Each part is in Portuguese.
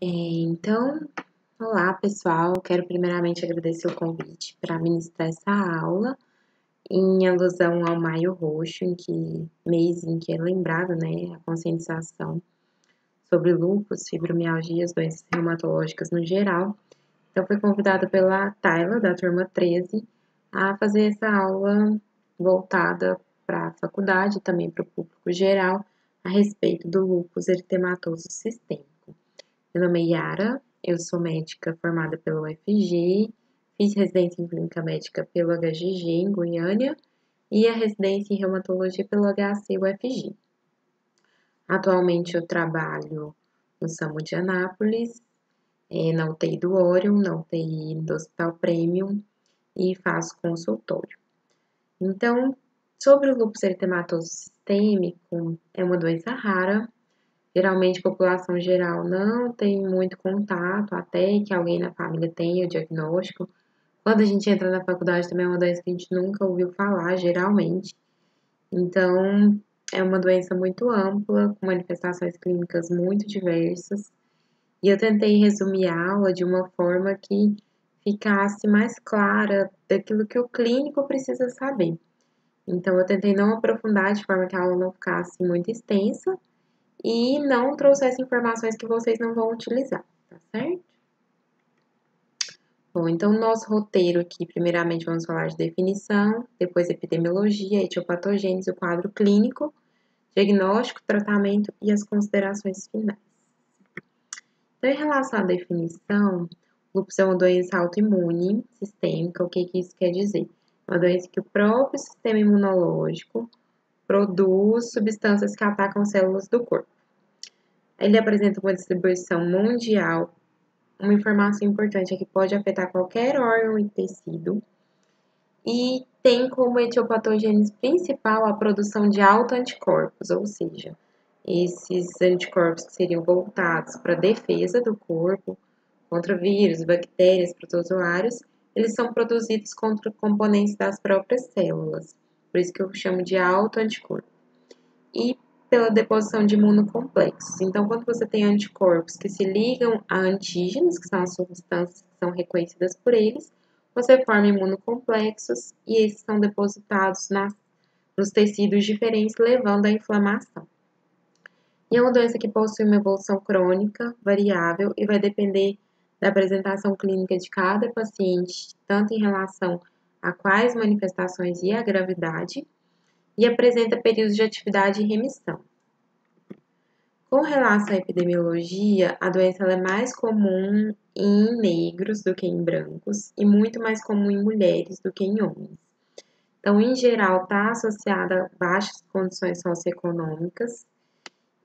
Então, olá pessoal, quero primeiramente agradecer o convite para ministrar essa aula em alusão ao Maio Roxo, mês em que é lembrado, né, a conscientização sobre lúpus, fibromialgias, doenças reumatológicas no geral. Então, fui convidada pela Tayla, da turma 13, a fazer essa aula voltada para a faculdade e também para o público geral a respeito do lúpus eritematoso sistêmico. Meu nome é Yara, eu sou médica formada pela UFG, fiz residência em clínica médica pelo HGG em Goiânia e a residência em reumatologia pelo HC UFG. Atualmente eu trabalho no SAMU de Anápolis, na UTI do Orion, na UTI do Hospital Premium e faço consultório. Então, sobre o lúpus eritematoso sistêmico, é uma doença rara. Geralmente, a população geral não tem muito contato, até que alguém na família tenha o diagnóstico. Quando a gente entra na faculdade, também é uma doença que a gente nunca ouviu falar, geralmente. Então, é uma doença muito ampla, com manifestações clínicas muito diversas. E eu tentei resumir a aula de uma forma que ficasse mais clara daquilo que o clínico precisa saber. Então, eu tentei não aprofundar de forma que a aula não ficasse muito extensa, e não trouxesse informações que vocês não vão utilizar, tá certo? Bom, então nosso roteiro aqui, primeiramente vamos falar de definição, depois epidemiologia, etiopatogênese, o quadro clínico, diagnóstico, tratamento e as considerações finais. Então, em relação à definição, lúpus é uma doença autoimune sistêmica. O que isso quer dizer? Uma doença que o próprio sistema imunológico produz substâncias que atacam células do corpo. Ele apresenta uma distribuição mundial. Uma informação importante é que pode afetar qualquer órgão e tecido e tem como etiopatogênese principal a produção de autoanticorpos, ou seja, esses anticorpos que seriam voltados para a defesa do corpo contra vírus, bactérias, protozoários, eles são produzidos contra componentes das próprias células, por isso que eu chamo de autoanticorpo. E pela deposição de imunocomplexos. Então, quando você tem anticorpos que se ligam a antígenos, que são as substâncias que são reconhecidas por eles, você forma imunocomplexos e esses são depositados nos tecidos diferentes, levando à inflamação. E é uma doença que possui uma evolução crônica, variável, e vai depender da apresentação clínica de cada paciente, tanto em relação a quais manifestações e a gravidade, e apresenta períodos de atividade e remissão. Com relação à epidemiologia, a doença é mais comum em negros do que em brancos e muito mais comum em mulheres do que em homens. Então, em geral, está associada a baixas condições socioeconômicas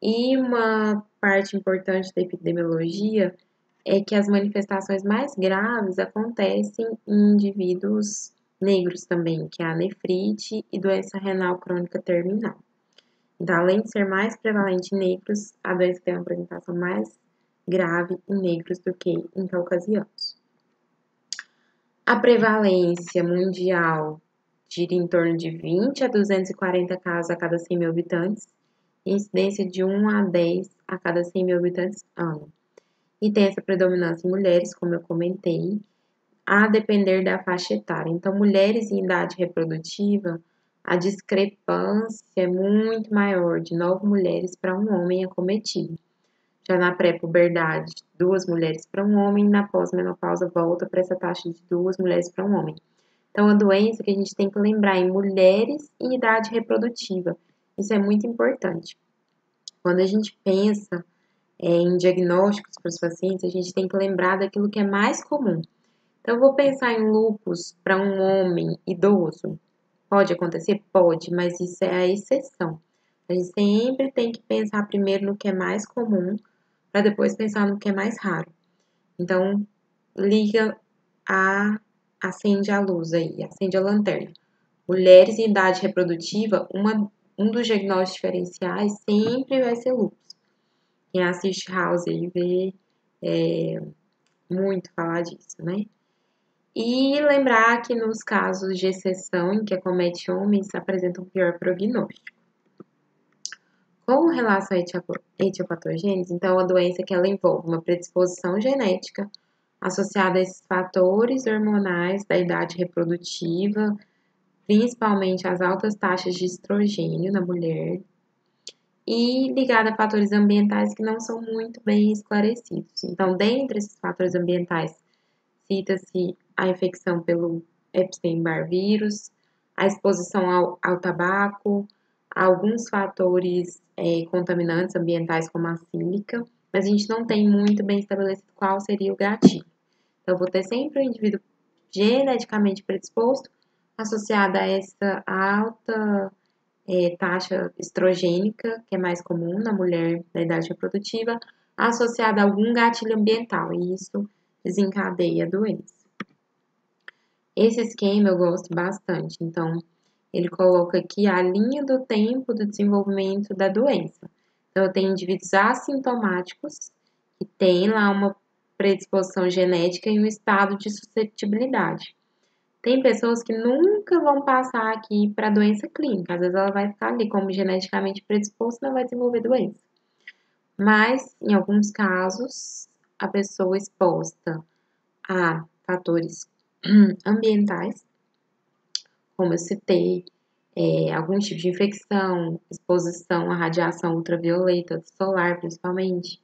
e uma parte importante da epidemiologia é que as manifestações mais graves acontecem em indivíduos negros também, que é a nefrite e doença renal crônica terminal. Então, além de ser mais prevalente em negros, a doença tem uma apresentação mais grave em negros do que em caucasianos. A prevalência mundial gira em torno de 20 a 240 casos a cada 100 mil habitantes, e incidência de 1 a 10 a cada 100 mil habitantes ano. E tem essa predominância em mulheres, como eu comentei, a depender da faixa etária. Então, mulheres em idade reprodutiva, a discrepância é muito maior, de 9 mulheres para um homem acometido. Já na pré-puberdade, 2 mulheres para um homem, na pós-menopausa volta para essa taxa de 2 mulheres para um homem. Então, a doença que a gente tem que lembrar em mulheres em idade reprodutiva. Isso é muito importante. Quando a gente pensa em diagnósticos para os pacientes, a gente tem que lembrar daquilo que é mais comum. Então, eu vou pensar em lúpus para um homem idoso. Pode acontecer? Pode, mas isso é a exceção. A gente sempre tem que pensar primeiro no que é mais comum, para depois pensar no que é mais raro. Então, acende a luz aí, acende a lanterna. Mulheres em idade reprodutiva, um dos diagnósticos diferenciais sempre vai ser lúpus. Quem assiste House aí vê muito falar disso, né? E lembrar que nos casos de exceção em que acomete homens, apresenta um pior prognóstico. Com relação à etiopatogênese, então, a doença que ela envolve uma predisposição genética associada a esses fatores hormonais da idade reprodutiva, principalmente as altas taxas de estrogênio na mulher, e ligada a fatores ambientais que não são muito bem esclarecidos. Então, dentre esses fatores ambientais, cita-se a infecção pelo Epstein-Barr vírus, a exposição ao tabaco, alguns fatores contaminantes ambientais como a sílica, mas a gente não tem muito bem estabelecido qual seria o gatilho. Então, vou ter sempre um indivíduo geneticamente predisposto associado a essa alta taxa estrogênica, que é mais comum na mulher da idade reprodutiva, associada a algum gatilho ambiental, e isso desencadeia a doença. Esse esquema eu gosto bastante, então ele coloca aqui a linha do tempo do desenvolvimento da doença. Então, eu tenho indivíduos assintomáticos que têm lá uma predisposição genética e um estado de suscetibilidade. Tem pessoas que nunca vão passar aqui para doença clínica, às vezes ela vai ficar ali como geneticamente predisposta e não vai desenvolver doença. Mas, em alguns casos, a pessoa exposta a fatores ambientais, como eu citei, algum tipo de infecção, exposição à radiação ultravioleta, solar principalmente,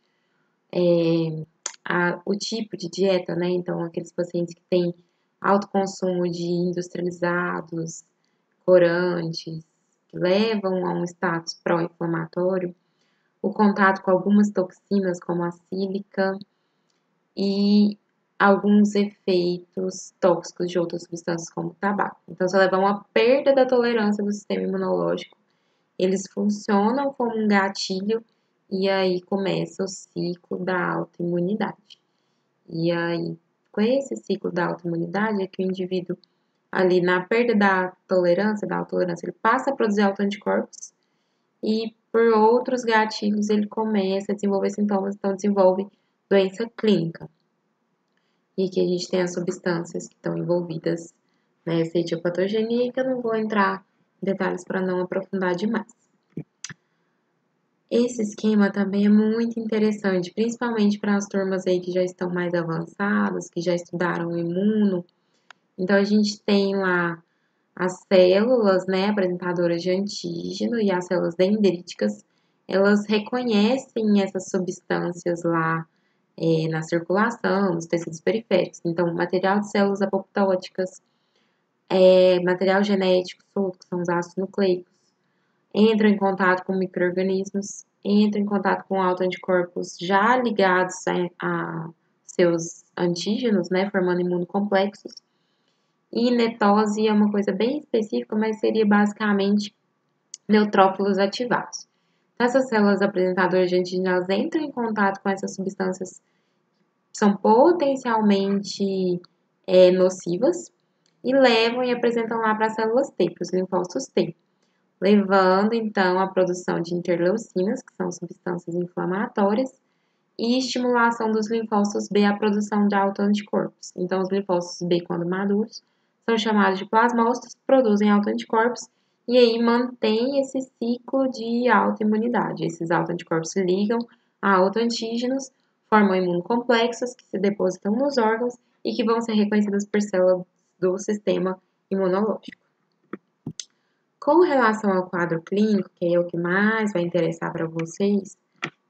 o tipo de dieta, né? Então, aqueles pacientes que têm alto consumo de industrializados, corantes, que levam a um status pró-inflamatório, o contato com algumas toxinas, como a sílica, e alguns efeitos tóxicos de outras substâncias, como o tabaco. Então, se levar uma perda da tolerância do sistema imunológico, eles funcionam como um gatilho e aí começa o ciclo da autoimunidade. E aí, com esse ciclo da autoimunidade, é que o indivíduo, ali na perda da autotolerância, ele passa a produzir autoanticorpos e por outros gatilhos ele começa a desenvolver sintomas, então desenvolve doença clínica. E aqui a gente tem as substâncias que estão envolvidas nessa etiopatogenia, que eu não vou entrar em detalhes para não aprofundar demais. Esse esquema também é muito interessante, principalmente para as turmas aí que já estão mais avançadas, que já estudaram o imuno. Então, a gente tem lá as células, né, apresentadoras de antígeno e as células dendríticas, elas reconhecem essas substâncias lá na circulação, nos tecidos periféricos. Então, material de células apoptóticas, material genético solto, que são os ácidos nucleicos, entram em contato com micro-organismos, entram em contato com autoanticorpos já ligados a seus antígenos, né, formando imunocomplexos. E netose é uma coisa bem específica, mas seria basicamente neutrófilos ativados. Então, essas células apresentadoras de antígenos entram em contato com essas substâncias que são potencialmente nocivas e levam e apresentam lá para as células T, para os linfócitos T, levando então à produção de interleucinas, que são substâncias inflamatórias, e estimulação dos linfócitos B à produção de autoanticorpos. Então, os linfócitos B, quando maduros, são chamados de plasmócitos, produzem autoanticorpos e aí mantém esse ciclo de autoimunidade. Esses autoanticorpos se ligam a autoantígenos, formam imunocomplexos que se depositam nos órgãos e que vão ser reconhecidos por células do sistema imunológico. Com relação ao quadro clínico, que é o que mais vai interessar para vocês,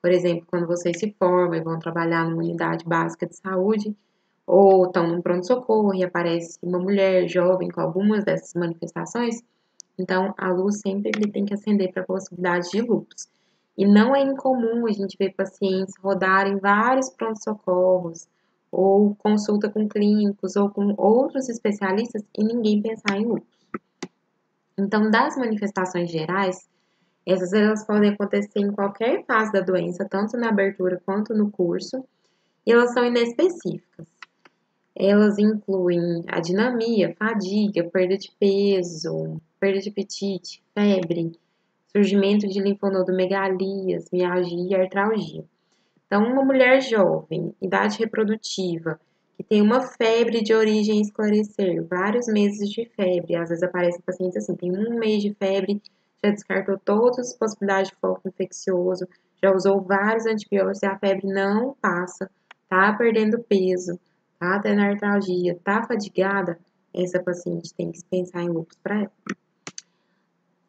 por exemplo, quando vocês se formam e vão trabalhar numa unidade básica de saúde, ou estão num pronto-socorro e aparece uma mulher jovem com algumas dessas manifestações, então a luz sempre tem que acender para a possibilidade de lúpus. E não é incomum a gente ver pacientes rodarem vários pronto-socorros, ou consulta com clínicos, ou com outros especialistas e ninguém pensar em lúpus. Então, das manifestações gerais, essas elas podem acontecer em qualquer fase da doença, tanto na abertura quanto no curso, e elas são inespecíficas. Elas incluem adinamia, fadiga, perda de peso, perda de apetite, febre, surgimento de linfonodomegalias, mialgia e artralgia. Então, uma mulher jovem, idade reprodutiva, que tem uma febre de origem esclarecer, vários meses de febre, às vezes aparecem pacientes assim, tem um mês de febre, já descartou todas as possibilidades de foco infeccioso, já usou vários antibióticos e a febre não passa, tá perdendo peso, tá tendo artralgia, tá fadigada, essa paciente tem que pensar em lúpus para ela.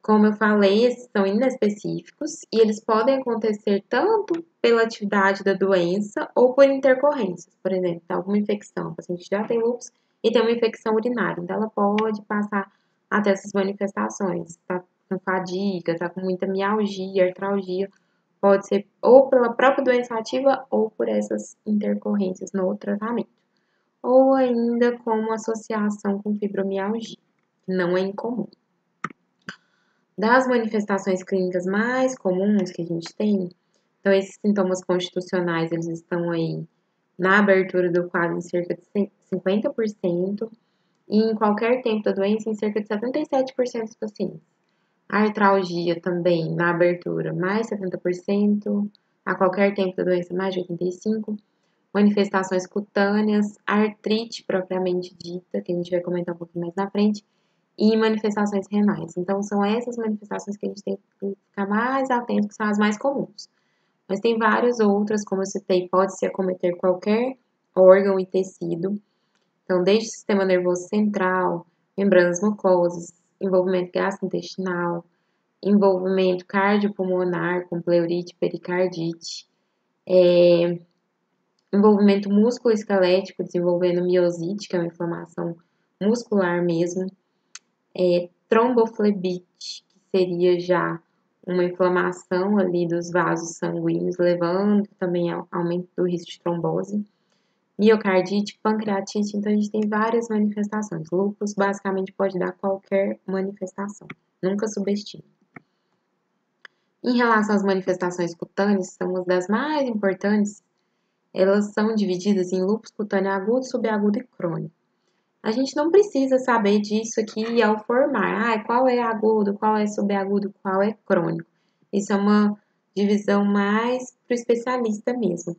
Como eu falei, esses são inespecíficos e eles podem acontecer tanto pela atividade da doença ou por intercorrências. Por exemplo, tá alguma infecção, o paciente já tem lúpus e tem uma infecção urinária, então ela pode passar até essas manifestações. Tá com fadiga, tá com muita mialgia, artralgia, pode ser ou pela própria doença ativa ou por essas intercorrências no tratamento. Ou ainda como associação com fibromialgia, que não é incomum. Das manifestações clínicas mais comuns que a gente tem, então esses sintomas constitucionais, eles estão aí na abertura do quadro em cerca de 50% e em qualquer tempo da doença em cerca de 77% dos pacientes. A artralgia também na abertura mais 70%, a qualquer tempo da doença mais de 85%, manifestações cutâneas, artrite propriamente dita, que a gente vai comentar um pouquinho mais na frente, e manifestações renais. Então, são essas manifestações que a gente tem que ficar mais atento, que são as mais comuns. Mas tem várias outras, como eu citei, pode-se acometer qualquer órgão e tecido. Então, desde o sistema nervoso central, membranas mucosas, envolvimento gastrointestinal, envolvimento cardiopulmonar com pleurite, pericardite, envolvimento músculo-esquelético, desenvolvendo miosite, que é uma inflamação muscular mesmo, tromboflebite, que seria já uma inflamação ali dos vasos sanguíneos, levando também ao aumento do risco de trombose, miocardite, pancreatite, então a gente tem várias manifestações. Lúpus basicamente pode dar qualquer manifestação, nunca subestime. Em relação às manifestações cutâneas, são uma das mais importantes, elas são divididas em lúpus cutâneo agudo, subagudo e crônico. A gente não precisa saber disso aqui ao formar. Qual é agudo, qual é subagudo, qual é crônico. Isso é uma divisão mais para o especialista mesmo.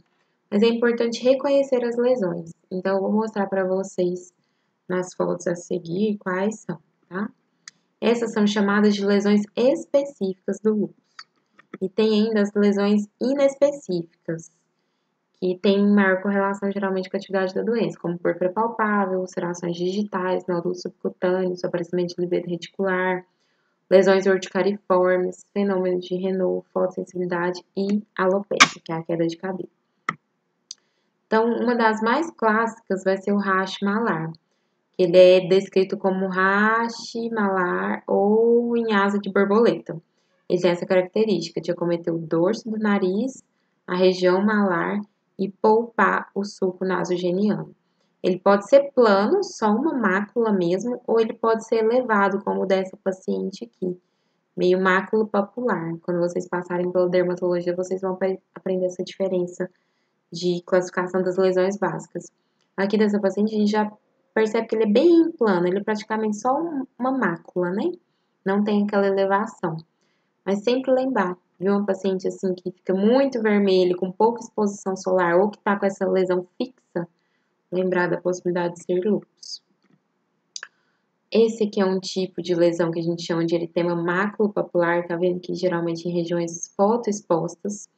Mas é importante reconhecer as lesões. Então, eu vou mostrar para vocês nas fotos a seguir quais são, tá? Essas são chamadas de lesões específicas do lúpus. E tem ainda as lesões inespecíficas, que tem maior correlação geralmente com a atividade da doença, como púrpura palpável, ulcerações digitais, nódulos subcutâneos, aparecimento de livedo reticular, lesões urticariformes, fenômenos de Renault, fotossensibilidade e alopecia, que é a queda de cabelo. Então, uma das mais clássicas vai ser o rash malar, que ele é descrito como rash malar ou em asa de borboleta. Ele tem essa característica de acometer o dorso do nariz, a região malar e polpar o sulco nasogeniano. Ele pode ser plano, só uma mácula mesmo, ou ele pode ser elevado, como o dessa paciente aqui, meio máculo papular. Quando vocês passarem pela dermatologia, vocês vão aprender essa diferença de classificação das lesões básicas. Aqui dessa paciente, a gente já percebe que ele é bem plano, ele é praticamente só uma mácula, né? Não tem aquela elevação. Mas sempre lembrar, viu, uma paciente assim que fica muito vermelho, com pouca exposição solar ou que tá com essa lesão fixa, lembrar da possibilidade de ser lúpus. Esse aqui é um tipo de lesão que a gente chama de eritema maculopapular, tá vendo que geralmente em regiões fotoexpostas.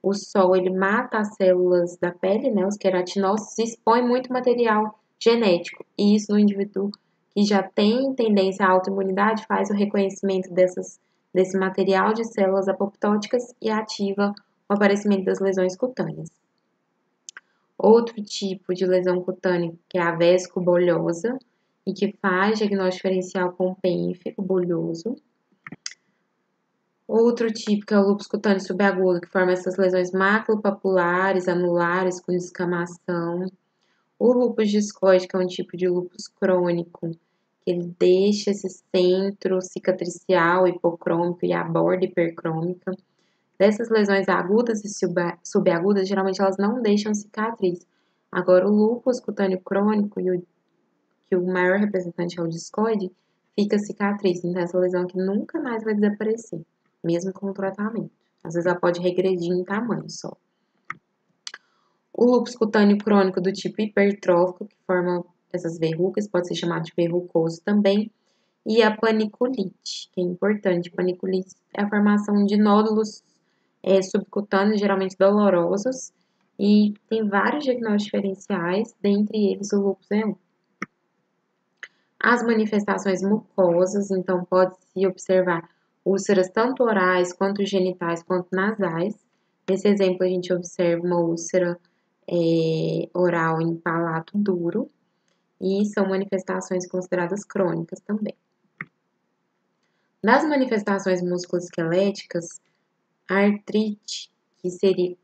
O sol, ele mata as células da pele, né, os queratinócitos, e expõe muito material genético. E isso no indivíduo que já tem tendência à autoimunidade faz o reconhecimento desse material de células apoptóticas e ativa o aparecimento das lesões cutâneas. Outro tipo de lesão cutânea, que é a vescobolhosa, e que faz diagnóstico diferencial com pênfico bulhoso. Outro tipo, que é o lúpus cutâneo subagudo, que forma essas lesões maculopapulares, anulares, com descamação. O lúpus discoide, que é um tipo de lúpus crônico, que ele deixa esse centro cicatricial hipocrômico e a borda hipercrômica. Dessas lesões agudas e subagudas, geralmente elas não deixam cicatriz. Agora, o lúpus cutâneo crônico, que o maior representante é o discoide, fica cicatriz. Então, essa lesão aqui nunca mais vai desaparecer, mesmo com o tratamento. Às vezes ela pode regredir em tamanho só. O lúpus cutâneo crônico do tipo hipertrófico, que forma essas verrugas, pode ser chamado de verrucoso também. e a paniculite, que é importante. Paniculite é a formação de nódulos subcutâneos, geralmente dolorosos, e tem vários diagnósticos diferenciais, dentre eles o lúpus é um. As manifestações mucosas, então pode-se observar úlceras tanto orais, quanto genitais, quanto nasais. Nesse exemplo, a gente observa uma úlcera oral em palato duro, e são manifestações consideradas crônicas também. Nas manifestações musculoesqueléticas, a artrite, que seria,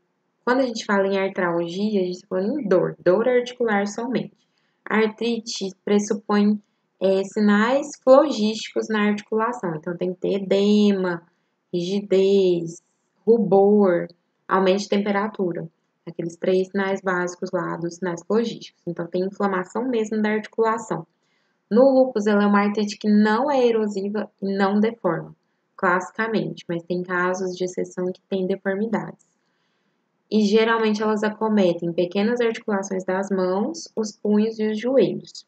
quando a gente fala em artralgia, a gente está falando em dor articular somente. A artrite pressupõe sinais flogísticos na articulação, então tem que ter edema, rigidez, rubor, aumento de temperatura, aqueles 3 sinais básicos lá dos sinais flogísticos. Então tem inflamação mesmo da articulação. No lúpus, ela é uma artrite que não é erosiva e não deforma, classicamente, mas tem casos de exceção que tem deformidades. E geralmente elas acometem pequenas articulações das mãos, os punhos e os joelhos.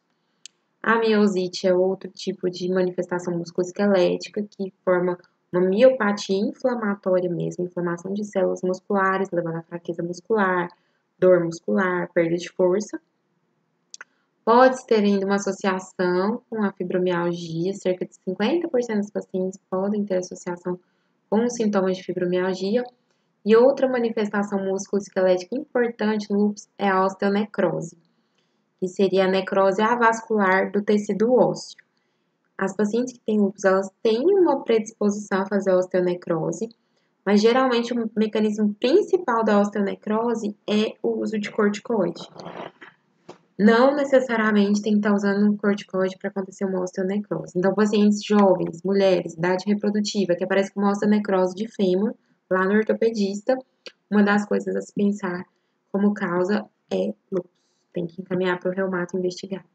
A miosite é outro tipo de manifestação musculoesquelética que forma uma miopatia inflamatória mesmo, inflamação de células musculares, levando a fraqueza muscular, dor muscular, perda de força. Pode ter ainda uma associação com a fibromialgia, cerca de 50% dos pacientes podem ter associação com os sintomas de fibromialgia. E outra manifestação musculoesquelética importante no lúpus é a osteonecrose, que seria a necrose avascular do tecido ósseo. As pacientes que têm lúpus, elas têm uma predisposição a fazer osteonecrose, mas geralmente o mecanismo principal da osteonecrose é o uso de corticoide. Não necessariamente tem que estar usando um corticoide para acontecer uma osteonecrose. Então, pacientes jovens, mulheres, idade reprodutiva, que aparece com uma osteonecrose de fêmur, lá no ortopedista, uma das coisas a se pensar como causa é lúpus. Tem que encaminhar para o reumato investigar.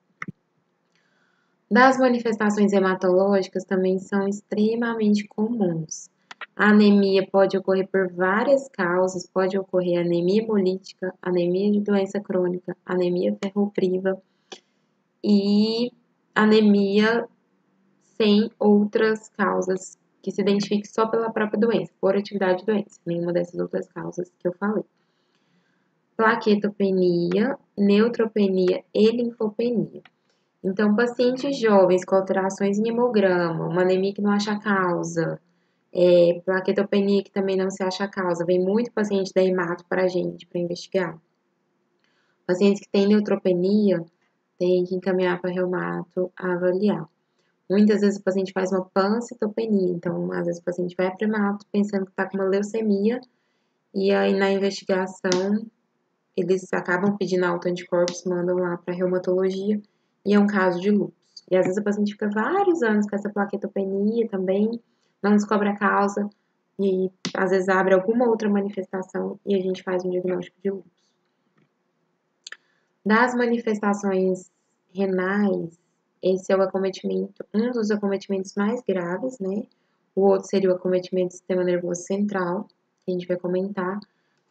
Das manifestações hematológicas também são extremamente comuns. A anemia pode ocorrer por várias causas, pode ocorrer anemia hemolítica, anemia de doença crônica, anemia ferropriva e anemia sem outras causas que se identifique só pela própria doença, por atividade de doença, nenhuma dessas outras causas que eu falei. Plaquetopenia, neutropenia e linfopenia. Então, pacientes jovens com alterações em hemograma, uma anemia que não acha causa, plaquetopenia que também não se acha causa, vem muito paciente da hemato para a gente, para investigar. Pacientes que têm neutropenia, tem que encaminhar para reumato a avaliar. Muitas vezes o paciente faz uma pancitopenia, então às vezes o paciente vai para hemato pensando que está com uma leucemia, e aí na investigação eles acabam pedindo autoanticorpos, mandam lá para reumatologia, e é um caso de lúpus. E às vezes o paciente fica vários anos com essa plaquetopenia também, não descobre a causa, e às vezes abre alguma outra manifestação e a gente faz um diagnóstico de lúpus. Das manifestações renais, esse é o acometimento, um dos acometimentos mais graves, né? O outro seria o acometimento do sistema nervoso central, que a gente vai comentar.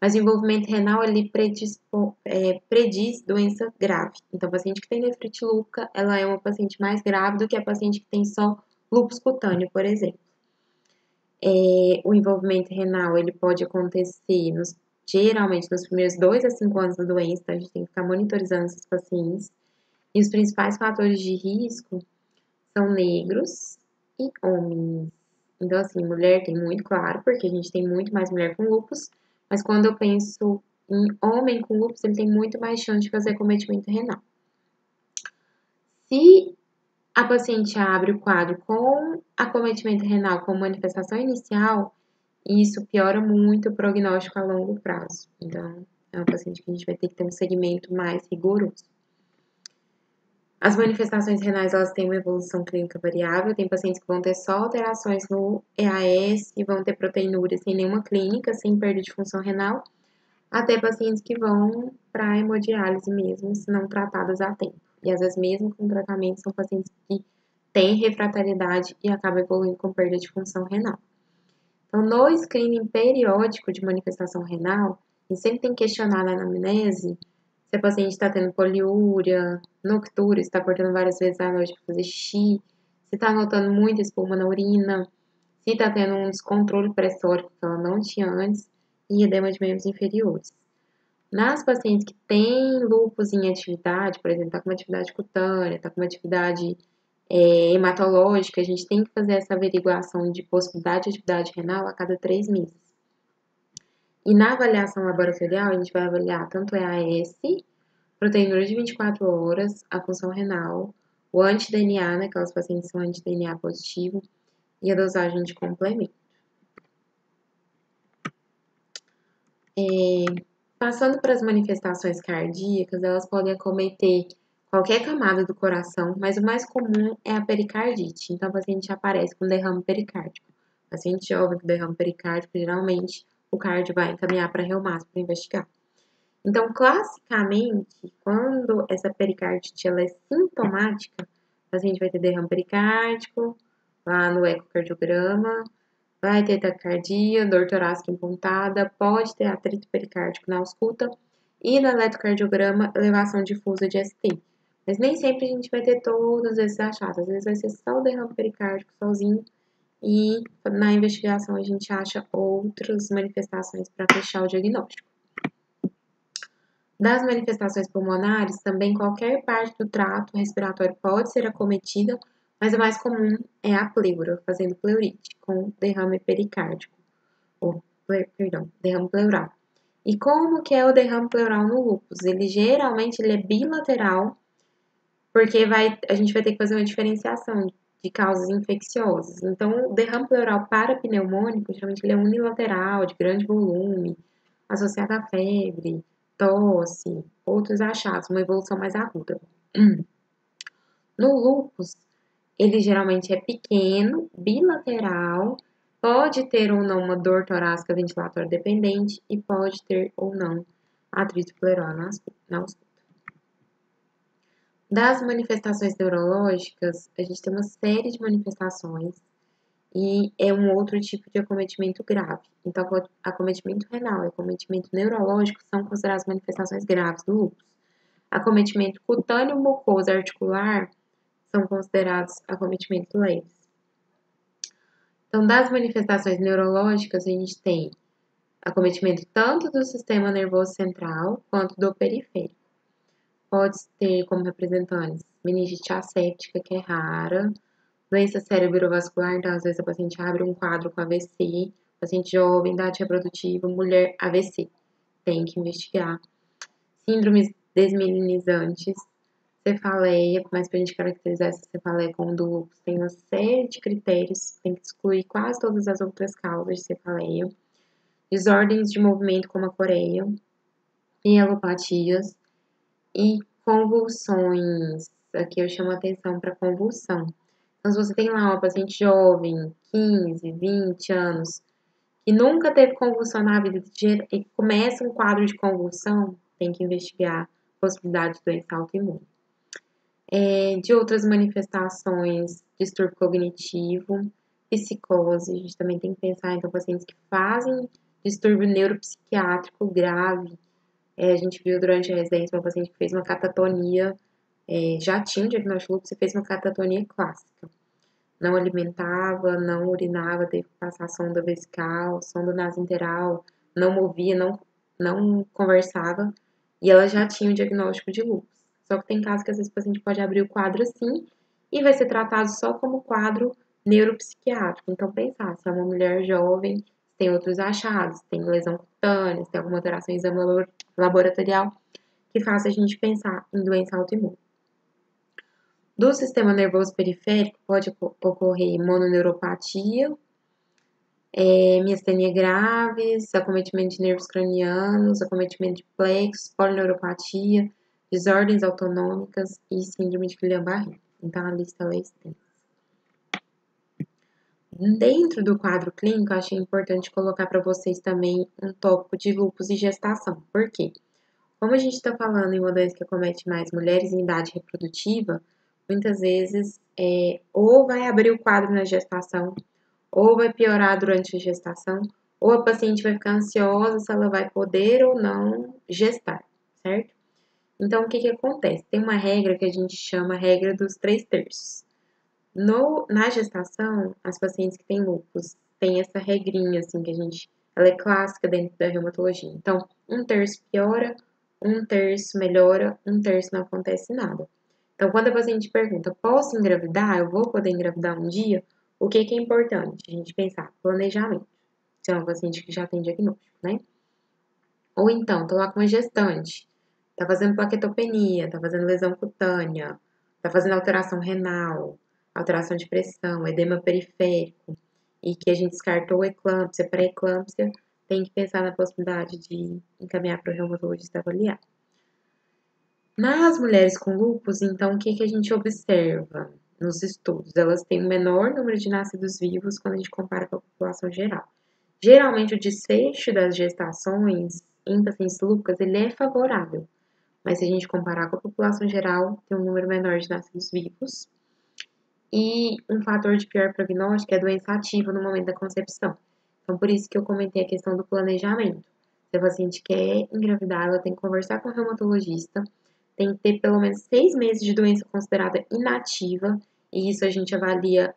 Mas o envolvimento renal, ele prediz doença grave. Então, a paciente que tem nefrite lúpica, ela é uma paciente mais grave do que a paciente que tem só lúpus cutâneo, por exemplo. O envolvimento renal, ele pode acontecer geralmente nos primeiros 2 a 5 anos da doença, então a gente tem que ficar monitorizando esses pacientes. E os principais fatores de risco são negros e homens. Então, assim, mulher tem muito claro, porque a gente tem muito mais mulher com lúpus, mas quando eu penso em homem com lúpus, ele tem muito mais chance de fazer acometimento renal. Se a paciente abre o quadro com acometimento renal com manifestação inicial, isso piora muito o prognóstico a longo prazo. Então, é um paciente que a gente vai ter que ter um segmento mais rigoroso. As manifestações renais, elas têm uma evolução clínica variável. Tem pacientes que vão ter só alterações no EAS e vão ter proteinúria sem nenhuma clínica, sem perda de função renal, até pacientes que vão para hemodiálise mesmo, se não tratadas a tempo. E às vezes, mesmo com tratamento, são pacientes que têm refratariedade e acabam evoluindo com perda de função renal. Então, no screening periódico de manifestação renal, a gente sempre tem que questionar na anamnese se a paciente está tendo poliúria, noctúria, está cortando várias vezes à noite para fazer xixi, se tá notando muita espuma na urina, se tá tendo um descontrole pressórico que ela não tinha antes e edema de membros inferiores. Nas pacientes que têm lúpus em atividade, por exemplo, tá com uma atividade cutânea, tá com uma atividade hematológica, a gente tem que fazer essa averiguação de possibilidade de atividade renal a cada 3 meses. E na avaliação laboratorial, a gente vai avaliar tanto EAS, proteinúria de 24 horas, a função renal, o anti-DNA, né, aquelas pacientes que são anti-DNA positivo, e a dosagem de complemento. Passando para as manifestações cardíacas, elas podem acometer qualquer camada do coração, mas o mais comum é a pericardite. Então, o paciente aparece com derrame pericárdico. O paciente jovem com derrame pericárdico, geralmente, o cardio vai encaminhar para reumato para investigar. Então, classicamente, quando essa pericardite ela é sintomática, o paciente vai ter derrame pericárdico, lá no ecocardiograma, vai ter taquicardia, dor torácica impontada, pode ter atrito pericárdico na ausculta e no eletrocardiograma, elevação difusa de ST. Mas nem sempre a gente vai ter todos esses achados, às vezes vai ser só o derrame pericárdico sozinho e na investigação a gente acha outras manifestações para fechar o diagnóstico. Das manifestações pulmonares, também qualquer parte do trato respiratório pode ser acometida, mas o mais comum é a pleura, fazendo pleurite, com derrame pericárdico, derrame pleural. E como que é o derrame pleural no lúpus? Ele geralmente é bilateral, porque a gente vai ter que fazer uma diferenciação de causas infecciosas. Então, o derrame pleural parapneumônico, geralmente ele é unilateral, de grande volume, associado à febre, tosse, outros achados, uma evolução mais aguda. No lúpus, ele geralmente é pequeno, bilateral, pode ter ou não uma dor torácica ventilatória dependente e pode ter ou não atrito pleural na ausculta. Das manifestações neurológicas, a gente tem uma série de manifestações e é um outro tipo de acometimento grave. Então, acometimento renal e acometimento neurológico são consideradas manifestações graves do lúpus. Acometimento cutâneo, mucoso, articular são considerados acometimentos leves. Então, das manifestações neurológicas, a gente tem acometimento tanto do sistema nervoso central quanto do periférico. Pode ter como representantes meningite asséptica, que é rara, doença cerebrovascular, então às vezes a paciente abre um quadro com AVC, paciente jovem, idade reprodutiva, mulher, AVC. Tem que investigar. Síndromes desmielinizantes, cefaleia, mas para a gente caracterizar essa cefaleia como do lúpus, tem uma série de critérios, tem que excluir quase todas as outras causas de cefaleia. Desordens de movimento como a coreia, mielopatias e convulsões. Aqui eu chamo a atenção para convulsão. Então, se você tem lá uma paciente jovem, 15, 20 anos, que nunca teve convulsão na vida e começa um quadro de convulsão, tem que investigar a possibilidade de doença autoimune. De outras manifestações, distúrbio cognitivo, psicose, a gente também tem que pensar, então, pacientes que fazem distúrbio neuropsiquiátrico grave. A gente viu durante a residência uma paciente que fez uma catatonia, já tinha um diagnóstico de lúpus e fez uma catatonia clássica. Não alimentava, não urinava, teve que passar sonda vesical, sonda nasointeral, não movia, não conversava, e ela já tinha o diagnóstico de lúpus. Só que tem casos que às vezes o paciente pode abrir o quadro assim e vai ser tratado só como quadro neuropsiquiátrico. Então, pensar se é uma mulher jovem, tem outros achados, tem lesão cutânea, tem alguma alteração em exame laboratorial que faça a gente pensar em doença autoimune. Do sistema nervoso periférico pode ocorrer mononeuropatia, miastenia graves, acometimento de nervos cranianos, acometimento de plexos, polineuropatia, desordens autonômicas e síndrome de Guillain-Barré. Então, a lista é extensa. Dentro do quadro clínico, achei importante colocar para vocês também um tópico de lúpus e gestação. Por quê? Como a gente está falando em uma doença que acomete mais mulheres em idade reprodutiva, muitas vezes ou vai abrir o quadro na gestação, ou vai piorar durante a gestação, ou a paciente vai ficar ansiosa se ela vai poder ou não gestar, certo? Então, o que acontece? Tem uma regra que a gente chama regra dos 3/3. Na gestação, as pacientes que têm lúpus têm essa regrinha, assim, ela é clássica dentro da reumatologia. Então, 1/3 piora, 1/3 melhora, 1/3 não acontece nada. Então, quando a paciente pergunta, posso engravidar? Eu vou poder engravidar um dia? O que é importante? A gente pensar, planejamento. Se é uma paciente que já tem diagnóstico, né? Ou então, tô lá com uma gestante, tá fazendo plaquetopenia, tá fazendo lesão cutânea, tá fazendo alteração renal, alteração de pressão, edema periférico, e que a gente descartou eclâmpsia, pré-eclâmpsia, tem que pensar na possibilidade de encaminhar para o reumatologista avaliar. Nas mulheres com lúpus, então, o que a gente observa nos estudos? Elas têm um menor número de nascidos vivos quando a gente compara com a população geral. Geralmente, o desfecho das gestações em pacientes lúpicas, ele é favorável, mas se a gente comparar com a população geral, tem um número menor de nascidos vivos. E um fator de pior prognóstico é a doença ativa no momento da concepção. Então, por isso que eu comentei a questão do planejamento. Se a paciente quer engravidar, ela tem que conversar com o reumatologista, tem que ter pelo menos 6 meses de doença considerada inativa, e isso a gente avalia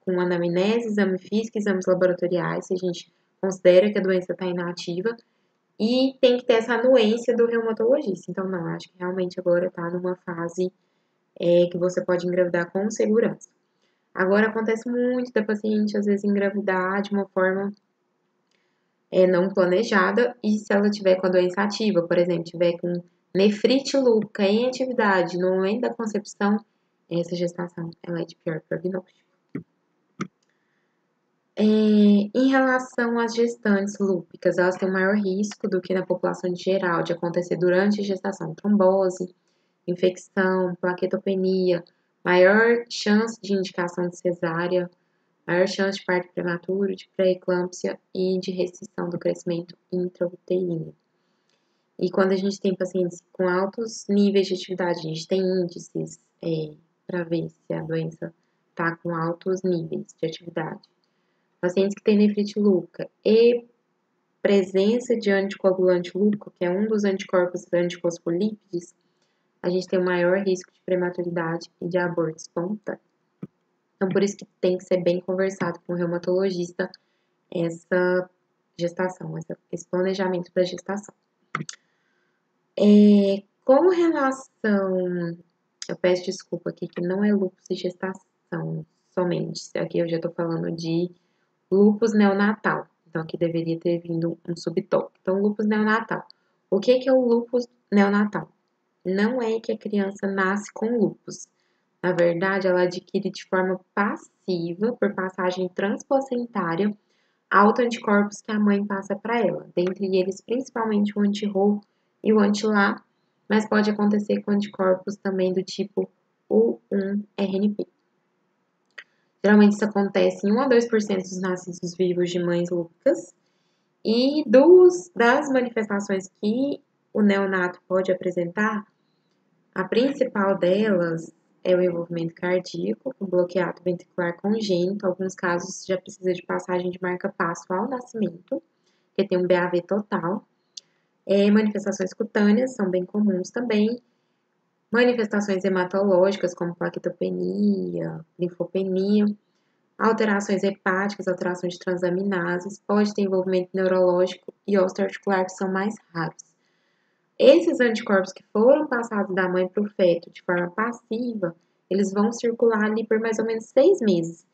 com anamnese, exame físico, exames laboratoriais, se a gente considera que a doença está inativa, e tem que ter essa anuência do reumatologista. Então, não, acho que realmente agora está numa fase que você pode engravidar com segurança. Agora, acontece muito da paciente, às vezes, engravidar de uma forma não planejada, e se ela tiver com a doença ativa, por exemplo, tiver com nefrite lúpica em atividade no momento da concepção, essa gestação ela é de pior prognóstico. Em relação às gestantes lúpicas, elas têm um maior risco do que na população geral de acontecer durante a gestação trombose, infecção, plaquetopenia, maior chance de indicação de cesárea, maior chance de parto prematuro, de pré-eclâmpsia e de restrição do crescimento intrauterino. E quando a gente tem pacientes com altos níveis de atividade, a gente tem índices para ver se a doença está com altos níveis de atividade. Pacientes que têm nefrite lúpica e presença de anticoagulante lúpico, que é um dos anticorpos antifosfolípides, a gente tem um maior risco de prematuridade e de aborto espontâneo. Então, por isso que tem que ser bem conversado com o reumatologista essa gestação, esse planejamento da gestação. Com relação, eu peço desculpa aqui que não é lúpus de gestação somente, aqui eu já tô falando de lúpus neonatal, então aqui deveria ter vindo um subtópico. Então, lúpus neonatal. O que é o lúpus neonatal? Não é que a criança nasce com lúpus. Na verdade, ela adquire de forma passiva, por passagem transplacentária, autoanticorpos que a mãe passa para ela, dentre eles principalmente o anti-Rho e o anti-LA, mas pode acontecer com anticorpos também do tipo U1-RNP. Geralmente isso acontece em 1 a 2% dos nascidos vivos de mães lúpicas, e das manifestações que o neonato pode apresentar, a principal delas é o envolvimento cardíaco, o bloqueio ventricular congênito, em alguns casos já precisa de passagem de marca-passo ao nascimento, porque tem um BAV total. Manifestações cutâneas são bem comuns também. Manifestações hematológicas, como plaquetopenia, linfopenia, alterações hepáticas, alterações de transaminases, pode ter envolvimento neurológico e osteoarticular, que são mais raros. Esses anticorpos que foram passados da mãe para o feto de forma passiva, eles vão circular ali por mais ou menos 6 meses.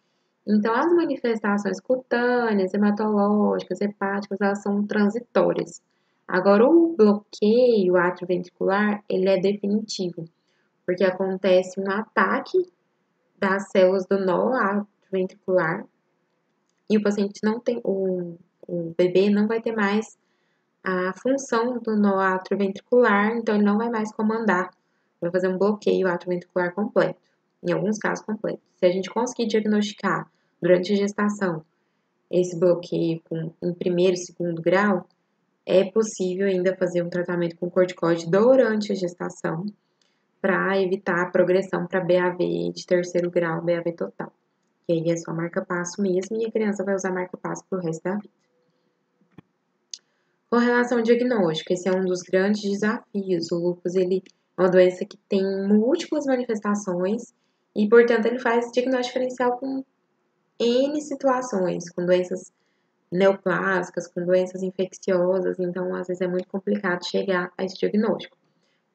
Então, as manifestações cutâneas, hematológicas, hepáticas, elas são transitórias. Agora, o bloqueio atrioventricular, ele é definitivo, porque acontece um ataque das células do nó atrioventricular e o paciente não tem, o bebê não vai ter mais a função do nó atrioventricular, então ele não vai mais comandar, vai fazer um bloqueio atrioventricular completo, em alguns casos completo. Se a gente conseguir diagnosticar durante a gestação esse bloqueio em primeiro e segundo grau, é possível ainda fazer um tratamento com corticoide durante a gestação para evitar a progressão para BAV de terceiro grau, BAV total. Que aí é só marca-passo mesmo e a criança vai usar marca-passo pro resto da vida. Com relação ao diagnóstico, esse é um dos grandes desafios. O lúpus, ele é uma doença que tem múltiplas manifestações E, portanto, ele faz diagnóstico diferencial com N situações, com doenças neoplásicas, com doenças infecciosas, então às vezes é muito complicado chegar a esse diagnóstico.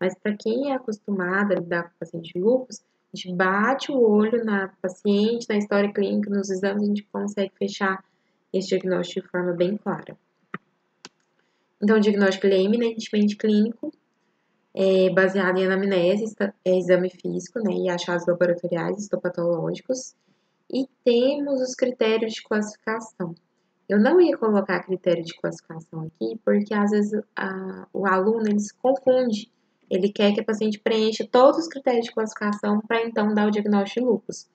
Mas para quem é acostumado a lidar com paciente de lúpus, a gente bate o olho na paciente, na história clínica, nos exames, a gente consegue fechar esse diagnóstico de forma bem clara. Então, o diagnóstico ele é eminentemente clínico, baseado em anamnese, exame físico, né, e achados laboratoriais histopatológicos, e temos os critérios de classificação. Eu não ia colocar critério de classificação aqui, porque às vezes o aluno ele se confunde. Ele quer que a paciente preencha todos os critérios de classificação para então dar o diagnóstico de lúpus.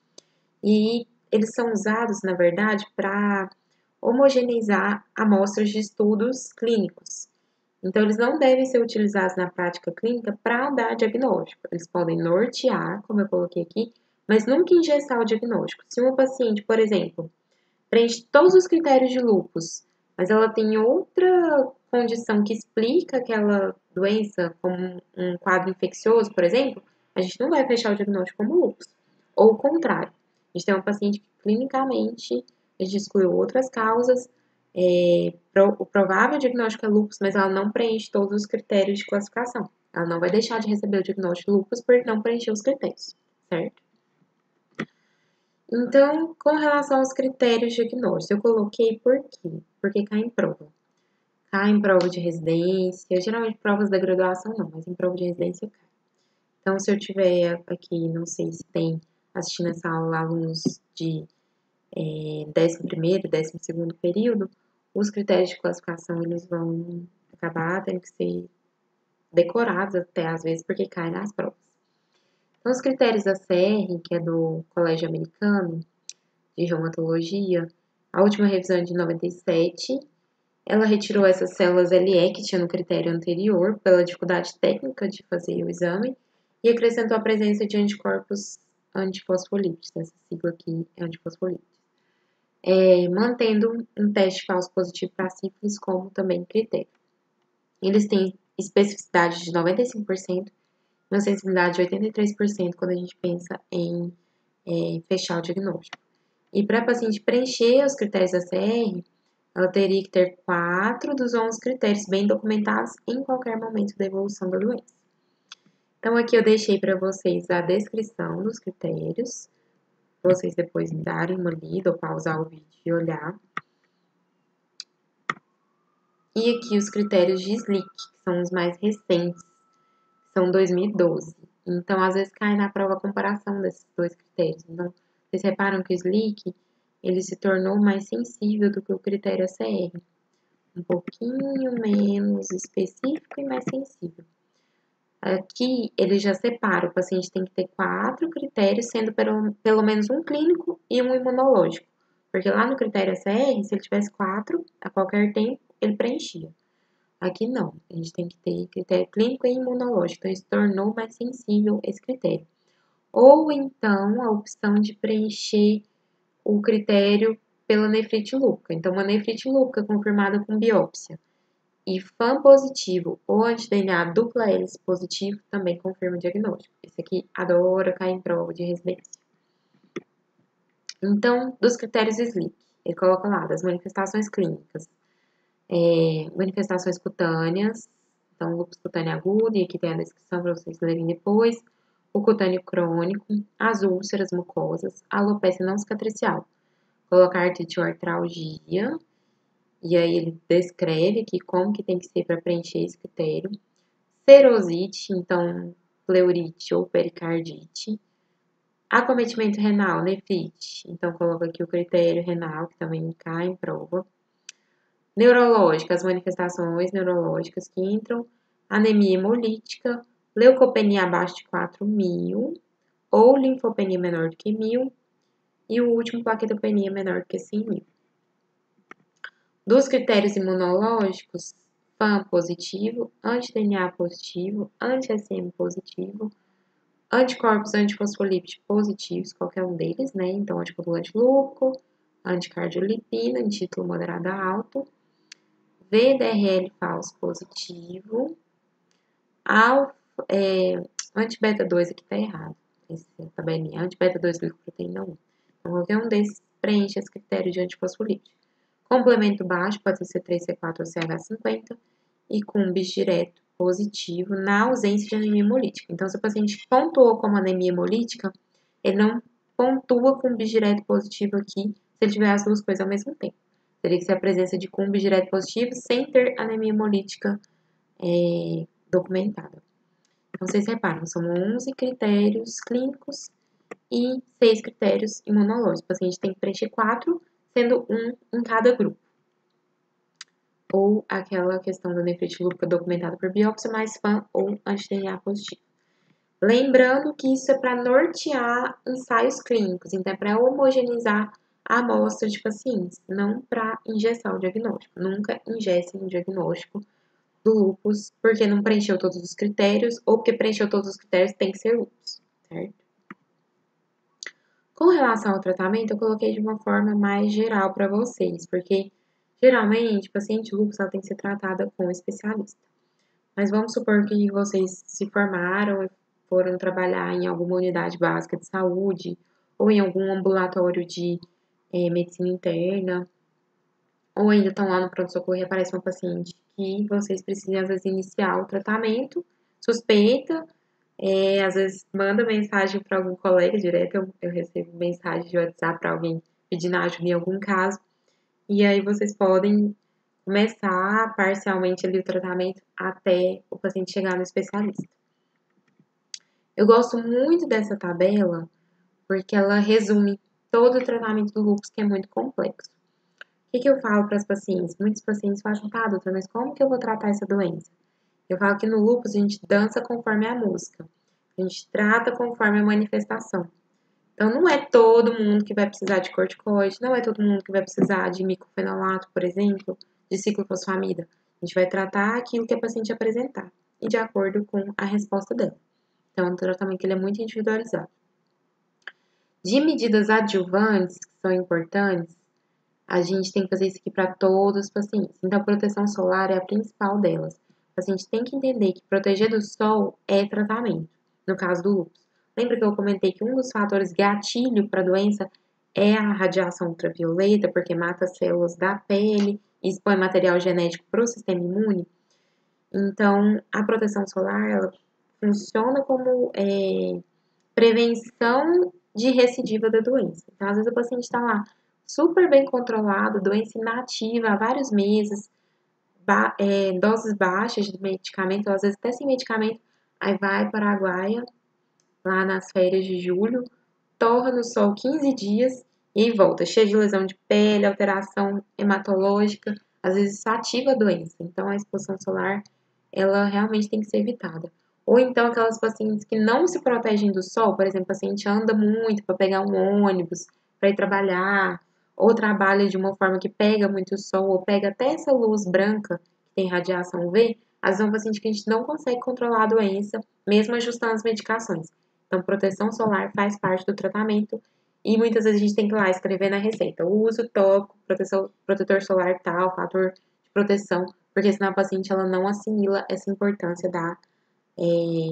E eles são usados, na verdade, para homogeneizar amostras de estudos clínicos. Então, eles não devem ser utilizados na prática clínica para dar diagnóstico. Eles podem nortear, como eu coloquei aqui, mas nunca engessar o diagnóstico. Se uma paciente, por exemplo, preenche todos os critérios de lúpus, mas ela tem outra condição que explica aquela doença, como um quadro infeccioso, por exemplo, a gente não vai fechar o diagnóstico como lúpus. Ou o contrário, a gente tem uma paciente que clinicamente a gente excluiu outras causas, o provável diagnóstico é lúpus, mas ela não preenche todos os critérios de classificação. Ela não vai deixar de receber o diagnóstico de lúpus por não preencher os critérios, certo? Então, com relação aos critérios diagnósticos, eu coloquei por quê? Porque cai em prova. Cai em prova de residência, geralmente provas da graduação não, mas em prova de residência cai. Então, se eu tiver aqui, não sei se tem assistindo essa aula alunos de 11º, 12º período, os critérios de classificação eles vão acabar tendo que ser decorados até às vezes, porque cai nas provas. Então, os critérios da CR, que é do Colégio Americano de Reumatologia, a última revisão é de 97, ela retirou essas células LE que tinha no critério anterior, pela dificuldade técnica de fazer o exame, e acrescentou a presença de anticorpos antifosfolípidos, essa sigla aqui é antifosfolípidos, mantendo um teste falso positivo para sífilis como também critério. Eles têm especificidade de 95%, uma sensibilidade de 83% quando a gente pensa em fechar o diagnóstico. E para a paciente preencher os critérios da CR, ela teria que ter 4 dos 11 critérios bem documentados em qualquer momento da evolução da doença. Então, aqui eu deixei para vocês a descrição dos critérios, vocês depois darem uma lida ou pausar o vídeo e olhar. E aqui os critérios de SLIC, que são os mais recentes, são 2012. Então, às vezes cai na prova a comparação desses dois critérios. Então, vocês reparam que o SLIC, ele se tornou mais sensível do que o critério ACR. Um pouquinho menos específico e mais sensível. Aqui, ele já separa, o paciente tem que ter 4 critérios, sendo pelo menos um clínico e um imunológico. Porque lá no critério ACR, se ele tivesse 4, a qualquer tempo, ele preenchia. Aqui não, a gente tem que ter critério clínico e imunológico, então se tornou mais sensível esse critério. Ou então a opção de preencher o critério pela nefrite lúpica. Então, uma nefrite lúpica confirmada com biópsia e FAM positivo ou anti-DNA dupla hélice positivo também confirma o diagnóstico. Esse aqui adora cair em prova de residência. Então, dos critérios SLIC, ele coloca lá das manifestações clínicas. Manifestações cutâneas, então lúpus cutâneo agudo, e aqui tem a descrição para vocês lerem depois, o cutâneo crônico, as úlceras mucosas, a alopecia não cicatricial, colocar artrite ou artralgia, e aí ele descreve aqui como que tem que ser para preencher esse critério, serosite, então pleurite ou pericardite, acometimento renal, nefrite, então coloca aqui o critério renal, que também cai em prova, neurológica, as manifestações neurológicas que entram, anemia hemolítica, leucopenia abaixo de 4.000 ou linfopenia menor do que 1.000 e o último, plaquetopenia menor do que 100.000. Dos critérios imunológicos, FAM positivo, anti-DNA positivo, anti-SM positivo, anticorpos antifosfolípidos positivos, qualquer um deles, né? Então, anticoagulante lúpico, anticardiolipina, em título moderado a alto, VDRL falso positivo, anti-beta 2 aqui tá errado, essa tabelinha, anti-beta-2-glicoproteína 1. Então, qualquer um desses preenche esse critério de antifosfolípide. Complemento baixo pode ser C3, C4 ou CH50 e com bis direto positivo na ausência de anemia hemolítica. Então, se o paciente pontuou como anemia hemolítica, ele não pontua com bis direto positivo aqui se ele tiver as duas coisas ao mesmo tempo. Teria que ser a presença de bis direto positivo sem ter anemia hemolítica documentada. Então, vocês reparam, são 11 critérios clínicos e 6 critérios imunológicos. O paciente tem que preencher 4, sendo um em cada grupo. Ou aquela questão da nefrite lúpica documentada por biópsia, mais FAM ou anti-DNA positivo. Lembrando que isso é para nortear ensaios clínicos, então é para homogeneizar a amostra de pacientes, não para injeção o diagnóstico. Nunca ingessem o diagnóstico do lúpus porque não preencheu todos os critérios ou porque preencheu todos os critérios tem que ser lúpus, certo? Com relação ao tratamento, eu coloquei de uma forma mais geral para vocês, porque geralmente, paciente lúpus ela tem que ser tratada com um especialista. Mas vamos supor que vocês se formaram e foram trabalhar em alguma unidade básica de saúde ou em algum ambulatório de medicina interna, ou ainda estão lá no pronto-socorro e aparece uma paciente que vocês precisam, às vezes, iniciar o tratamento, suspeita, às vezes manda mensagem para algum colega direto, eu recebo mensagem de WhatsApp para alguém pedindo ajuda em algum caso, e aí vocês podem começar parcialmente ali o tratamento até o paciente chegar no especialista. Eu gosto muito dessa tabela porque ela resume todo o tratamento do lúpus, que é muito complexo. O que eu falo para as pacientes? Muitos pacientes falam, tá, doutora, mas como que eu vou tratar essa doença? Eu falo que no lúpus a gente dança conforme a música, a gente trata conforme a manifestação. Então, não é todo mundo que vai precisar de corticoide, não é todo mundo que vai precisar de miclofenolato, por exemplo, de ciclofosfamida. A gente vai tratar aquilo que a paciente apresentar e de acordo com a resposta dela. Então, é um tratamento que ele é muito individualizado. De medidas adjuvantes, que são importantes, a gente tem que fazer isso aqui para todos os pacientes. Então, a proteção solar é a principal delas. O paciente tem que entender que proteger do sol é tratamento, no caso do lúpus. Lembra que eu comentei que um dos fatores gatilho para a doença é a radiação ultravioleta, porque mata as células da pele e expõe material genético para o sistema imune? Então, a proteção solar, ela funciona como prevenção de recidiva da doença. Então, às vezes o paciente está lá super bem controlado, doença inativa há vários meses, doses baixas de medicamento, às vezes até sem medicamento, aí vai para a Araguaia, lá nas férias de julho, torra no sol 15 dias e aí volta, cheio de lesão de pele, alteração hematológica, às vezes isso ativa a doença. Então, a exposição solar, ela realmente tem que ser evitada. Ou então, aquelas pacientes que não se protegem do sol, por exemplo, o paciente anda muito para pegar um ônibus, para ir trabalhar, ou trabalha de uma forma que pega muito sol, ou pega até essa luz branca, que tem radiação UV, às vezes é um paciente que a gente não consegue controlar a doença, mesmo ajustando as medicações. Então, proteção solar faz parte do tratamento e muitas vezes a gente tem que ir lá escrever na receita o uso tópico, protetor solar tal, fator de proteção, porque senão a paciente ela não assimila essa importância da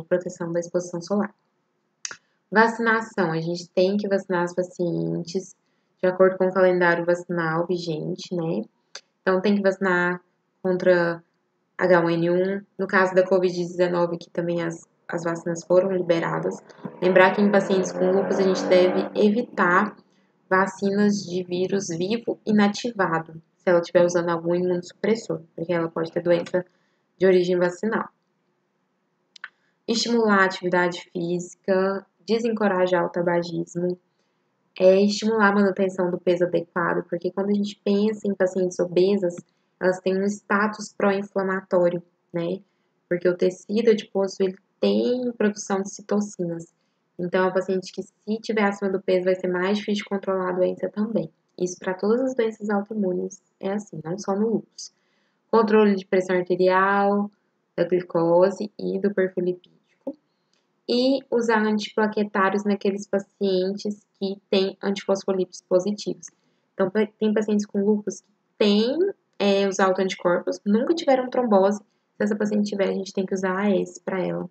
proteção da exposição solar. Vacinação, a gente tem que vacinar os pacientes de acordo com o calendário vacinal vigente, né? Então, tem que vacinar contra H1N1. No caso da Covid-19, que também as vacinas foram liberadas. Lembrar que em pacientes com lúpus a gente deve evitar vacinas de vírus vivo inativado, se ela estiver usando algum imunossupressor, porque ela pode ter doença de origem vacinal. Estimular a atividade física, desencorajar o tabagismo, estimular a manutenção do peso adequado, porque quando a gente pensa em pacientes obesas, elas têm um status pró-inflamatório, né? Porque o tecido adiposo, ele tem produção de citocinas. Então, é um paciente que, se tiver acima do peso, vai ser mais difícil de controlar a doença também. Isso para todas as doenças autoimunes é assim, não só no lúpus. Controle de pressão arterial, da glicose e do perfil lipídico. E usar antiplaquetários naqueles pacientes que têm antifosfolípidos positivos. Então, tem pacientes com lúpus que têm os autoanticorpos, nunca tiveram trombose. Se essa paciente tiver, a gente tem que usar AS para ela,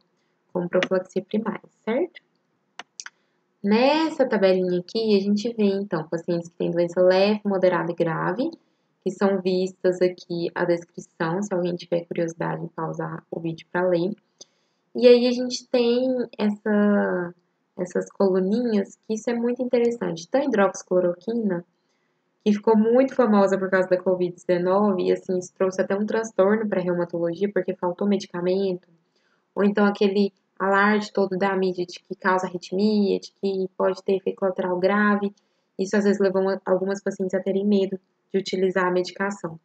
como profilaxia primária, certo? Nessa tabelinha aqui, a gente vê, então, pacientes que têm doença leve, moderada e grave, que são vistas aqui a descrição, se alguém tiver curiosidade em pausar o vídeo para ler. E aí a gente tem essas coluninhas, que isso é muito interessante. Então, a hidroxicloroquina, que ficou muito famosa por causa da Covid-19, e assim, isso trouxe até um transtorno para a reumatologia, porque faltou medicamento, ou então aquele alarde todo da mídia de que causa arritmia, de que pode ter efeito colateral grave. Isso às vezes levou algumas pacientes a terem medo de utilizar a medicação.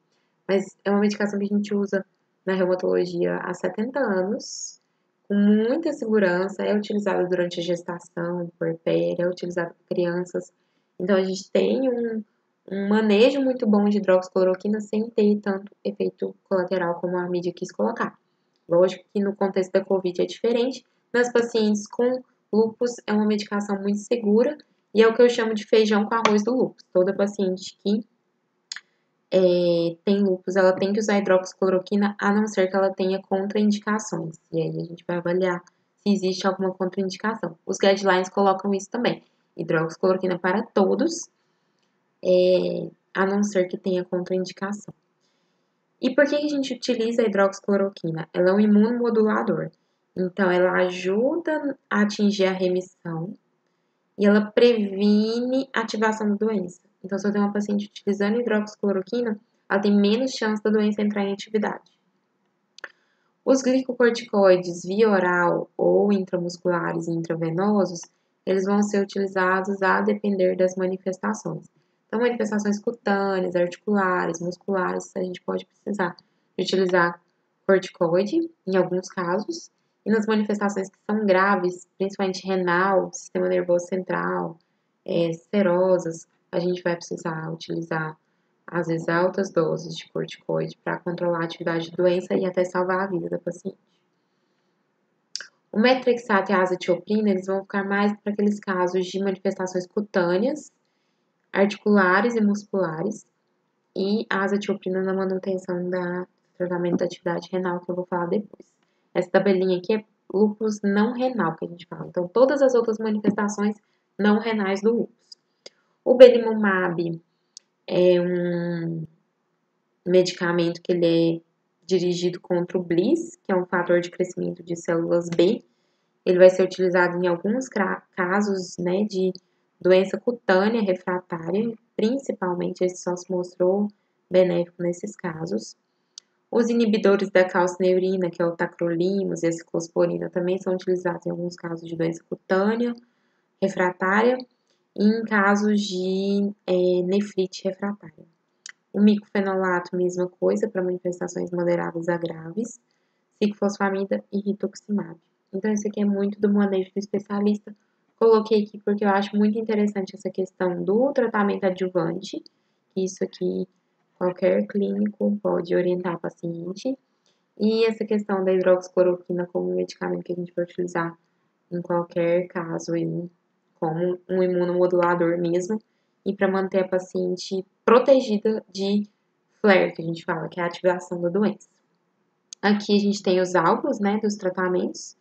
Mas é uma medicação que a gente usa na reumatologia há 70 anos, com muita segurança, é utilizada durante a gestação, puerpério, é utilizada por crianças. Então a gente tem um manejo muito bom de hidroxicloroquina sem ter tanto efeito colateral como a mídia quis colocar. Lógico que no contexto da Covid é diferente. Nas pacientes com lúpus é uma medicação muito segura e é o que eu chamo de feijão com arroz do lúpus. Toda paciente que tem lúpus, ela tem que usar hidroxicloroquina, a não ser que ela tenha contraindicações. E aí a gente vai avaliar se existe alguma contraindicação. Os guidelines colocam isso também. Hidroxicloroquina para todos, a não ser que tenha contraindicação. E por que a gente utiliza a hidroxicloroquina? Ela é um imunomodulador. Então, ela ajuda a atingir a remissão e ela previne a ativação da doença. Então, se eu tenho uma paciente utilizando hidroxicloroquina, ela tem menos chance da doença entrar em atividade. Os glicocorticoides via oral ou intramusculares e intravenosos, eles vão ser utilizados a depender das manifestações. Então, manifestações cutâneas, articulares, musculares, a gente pode precisar de utilizar corticoide, em alguns casos, e nas manifestações que são graves, principalmente renal, sistema nervoso central, serosas, a gente vai precisar utilizar, às vezes, altas doses de corticoide para controlar a atividade da doença e até salvar a vida da paciente. O metrexato e a azathioprina, eles vão ficar mais para aqueles casos de manifestações cutâneas, articulares e musculares, e a azathioprina na manutenção do tratamento da atividade renal, que eu vou falar depois. Essa tabelinha aqui é lúpus não renal, que a gente fala. Então, todas as outras manifestações não renais do lúpus. O belimumab é um medicamento que ele é dirigido contra o BLyS, que é um fator de crescimento de células B. Ele vai ser utilizado em alguns casos, né, de doença cutânea refratária, principalmente, esse só se mostrou benéfico nesses casos. Os inibidores da calcineurina, que é o tacrolimus e a ciclosporina, também são utilizados em alguns casos de doença cutânea refratária e em casos de nefrite refratária. O micofenolato, mesma coisa, para manifestações moderadas a graves. Ciclofosfamida e rituximab. Então, isso aqui é muito do manejo do especialista. Coloquei aqui porque eu acho muito interessante essa questão do tratamento adjuvante. Isso aqui, qualquer clínico pode orientar a paciente. E essa questão da hidroxicloroquina como medicamento que a gente vai utilizar em qualquer caso aí, como um imunomodulador mesmo, e para manter a paciente protegida de flare, que a gente fala, que é a ativação da doença. Aqui a gente tem os alvos, né, dos tratamentos,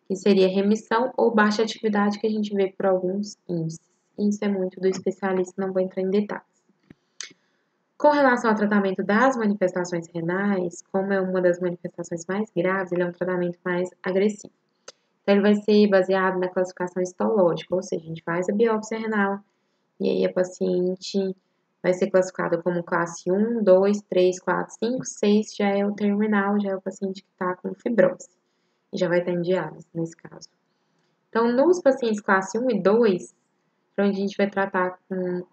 que seria remissão ou baixa atividade, que a gente vê por alguns índices. Isso é muito do especialista, não vou entrar em detalhes. Com relação ao tratamento das manifestações renais, como é uma das manifestações mais graves, ele é um tratamento mais agressivo. Então, ele vai ser baseado na classificação histológica, ou seja, a gente faz a biópsia renal e aí a paciente vai ser classificada como classe 1, 2, 3, 4, 5, 6, já é o terminal, já é o paciente que está com fibrose e já vai estar em diálise nesse caso. Então, nos pacientes classe 1 e 2, onde a gente vai tratar com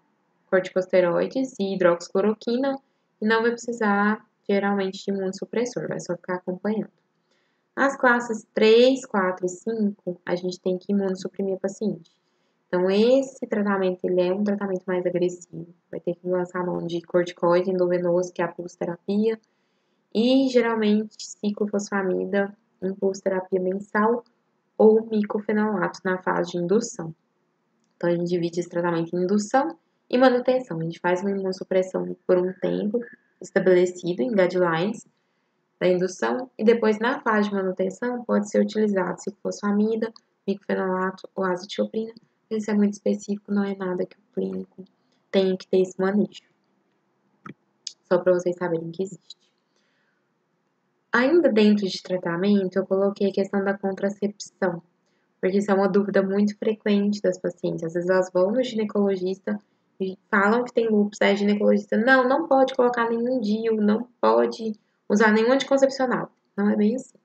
corticosteroides e hidroxicloroquina e não vai precisar, geralmente, de imunossupressor, vai só ficar acompanhando. As classes 3, 4 e 5, a gente tem que imunossuprimir a paciente. Então, esse tratamento, ele é um tratamento mais agressivo. Vai ter que lançar a mão de corticoide endovenoso, que é a pulsoterapia, e, geralmente, ciclofosfamida em pulsoterapia mensal ou micofenolato na fase de indução. Então, a gente divide esse tratamento em indução e manutenção. A gente faz uma imunossupressão por um tempo estabelecido em guidelines da indução e depois, na fase de manutenção, pode ser utilizado ciclofosfamida, micofenolato ou azathioprina Isso é muito específico, não é nada que o clínico tenha que ter esse manejo. Só para vocês saberem que existe. Ainda dentro de tratamento, eu coloquei a questão da contracepção, porque isso é uma dúvida muito frequente das pacientes. Às vezes elas vão no ginecologista e falam que tem lúpus, aí a ginecologista, não pode colocar nenhum DIU, não pode usar nenhum anticoncepcional. Não é bem assim.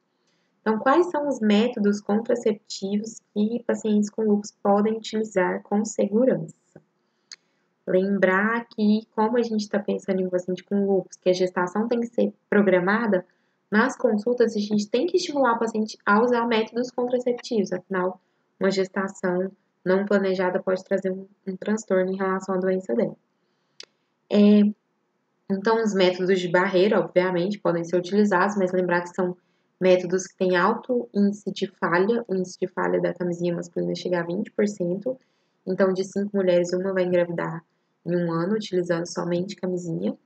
Então, quais são os métodos contraceptivos que pacientes com lúpus podem utilizar com segurança? Lembrar que, como a gente está pensando em um paciente com lúpus, que a gestação tem que ser programada, nas consultas a gente tem que estimular o paciente a usar métodos contraceptivos, afinal, uma gestação não planejada pode trazer um transtorno em relação à doença dela. Então, os métodos de barreira, obviamente, podem ser utilizados, mas lembrar que são métodos que têm alto índice de falha, o índice de falha da camisinha masculina chega a 20%, então de 5 mulheres, uma vai engravidar em um ano, utilizando somente camisinha.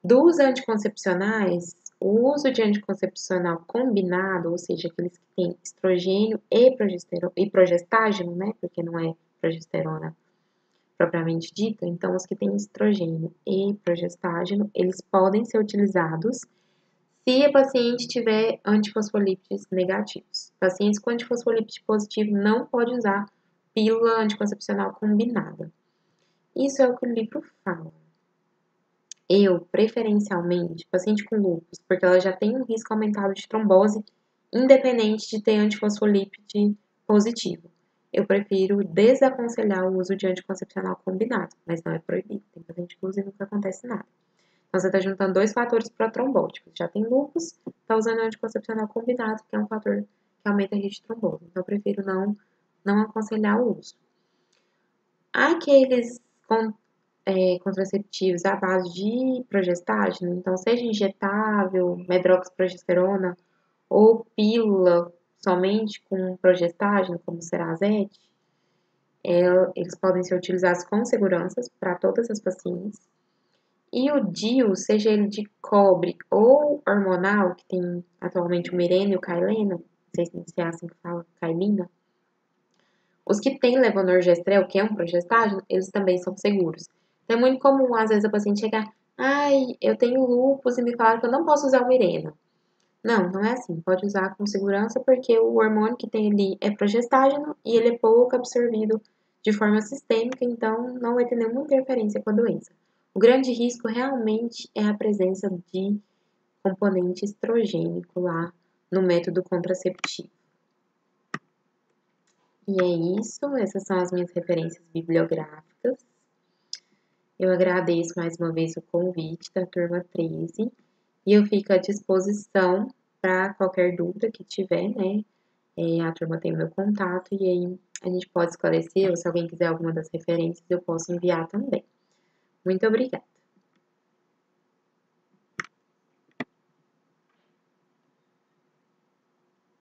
Dos anticoncepcionais, o uso de anticoncepcional combinado, ou seja, aqueles que têm estrogênio e progestágeno, né, porque não é progesterona propriamente dita, então os que têm estrogênio e progestágeno, eles podem ser utilizados se a paciente tiver antifosfolípides negativos. Pacientes com antifosfolípide positivo não pode usar pílula anticoncepcional combinada. Isso é o que o livro fala. Eu, preferencialmente, paciente com lúpus, porque ela já tem um risco aumentado de trombose, independente de ter antifosfolípide positivo. Eu prefiro desaconselhar o uso de anticoncepcional combinado, mas não é proibido. Tem paciente que usa e nunca acontece nada. Então, você está juntando dois fatores protrombóticos. Já tem lúpus, está usando anticoncepcional combinado, que é um fator que aumenta o risco de trombose. Então, eu prefiro não aconselhar o uso. Aqueles contraceptivos à base de progestágeno, então seja injetável, medroxprogesterona, ou pílula somente com progestágeno, como o Cerazette, eles podem ser utilizados com segurança para todas as pacientes. E o DIU, seja ele de cobre ou hormonal, que tem atualmente o Mirena e o Cailena, não sei se é assim que fala, Cailina, os que têm levonorgestrel, que é um progestágeno, eles também são seguros. Então, é muito comum, às vezes, a paciente chegar, eu tenho lúpus e me falaram que eu não posso usar o Mirena. Não é assim. Pode usar com segurança porque o hormônio que tem ali é progestágeno e ele é pouco absorvido de forma sistêmica, então não vai ter nenhuma interferência com a doença. O grande risco realmente é a presença de componente estrogênico lá no método contraceptivo. E é isso, essas são as minhas referências bibliográficas. Eu agradeço mais uma vez o convite da turma 13 e eu fico à disposição para qualquer dúvida que tiver, né? A turma tem o meu contato e aí a gente pode esclarecer, ou se alguém quiser alguma das referências, eu posso enviar também. Muito obrigada.